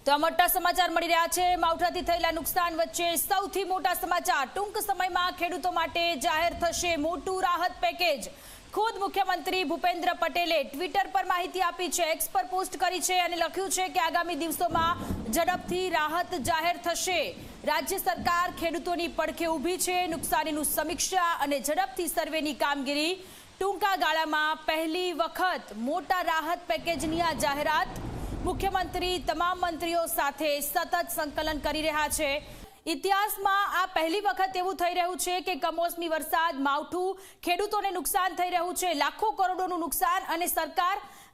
તો મોટા સમાચાર મળી રહ્યા છે। માવઠાથી થયેલા નુકસાન વચ્ચે સૌથી મોટા સમાચાર। ટૂંક સમયમાં ખેડૂતો માટે જાહેર થશે મોટું રાહત પેકેજ। ખુદ મુખ્યમંત્રી ભૂપેન્દ્ર પટેલે ટ્વિટર પર માહિતી આપી છે, એક્સ પર પોસ્ટ કરી છે અને લખ્યું છે કે આગામી દિવસોમાં ઝડપથી રાહત જાહેર થશે। રાજ્ય સરકાર ખેડૂતોની પડખે ઊભી છે। નુકસાનીનું સમીક્ષા અને ઝડપથી સર્વેની કામગીરી। ટૂંકા ગાળામાં પહેલી વખત મોટા રાહત પેકેજની આ જાહેરાત। મુખ્યમંત્રી તમામ મંત્રીઓ સાથે સતત સંકલન કરી રહ્યા છે। ઇતિહાસમાં આ પહેલી વખત એવું થઈ રહ્યું છે કે કમોસમી વરસાદ, માવઠું, ખેડૂતોને નુકસાન થઈ રહ્યું છે, લાખો કરોડોનું નુકસાન, અને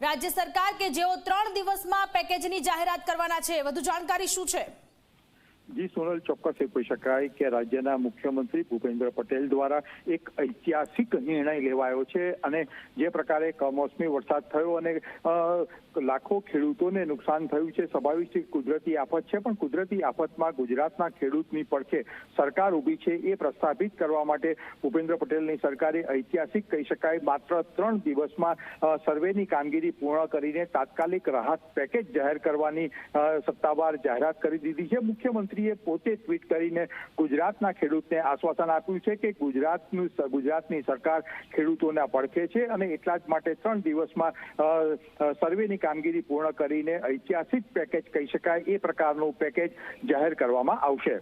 રાજ્ય સરકાર કે જેઓ 3 દિવસમાં પેકેજની જાહેરાત કરવાના છે। વધુ જાણકારી શું છે? જી સોનલ, ચોક્કસ એ કહી શકાય કે રાજ્યના મુખ્યમંત્રી ભૂપેન્દ્ર પટેલ દ્વારા એક ઐતિહાસિક નિર્ણય લેવાયો છે અને જે પ્રકારે કમોસમી વરસાદ થયો અને લાખો ખેડૂતોને નુકસાન થયું છે, સ્વાભાવિક છે, કુદરતી આફત છે, પણ કુદરતી આફતમાં ગુજરાતના ખેડૂતની પડખે સરકાર ઊભી છે એ પ્રસ્થાપિત કરવા માટે ભૂપેન્દ્ર પટેલની સરકારે ઐતિહાસિક કહી શકાય માત્ર 3 દિવસમાં સર્વેની કામગીરી પૂર્ણ કરીને તાત્કાલિક રાહત પેકેજ જાહેર કરવાની સત્તાવાર જાહેરાત કરી દીધી છે। મુખ્યમંત્રી પોતે ટ્વીટ કરીને ગુજરાતના ખેડૂતને આશ્વાસન આપ્યું છે કે ગુજરાતની સરકાર ખેડૂતોના પડખે છે અને એટલા જ માટે 3 દિવસમાં સર્વેની કામગીરી પૂર્ણ કરીને ઐતિહાસિક પેકેજ કહી શકાય એ પ્રકારનું પેકેજ જાહેર કરવામાં આવશે।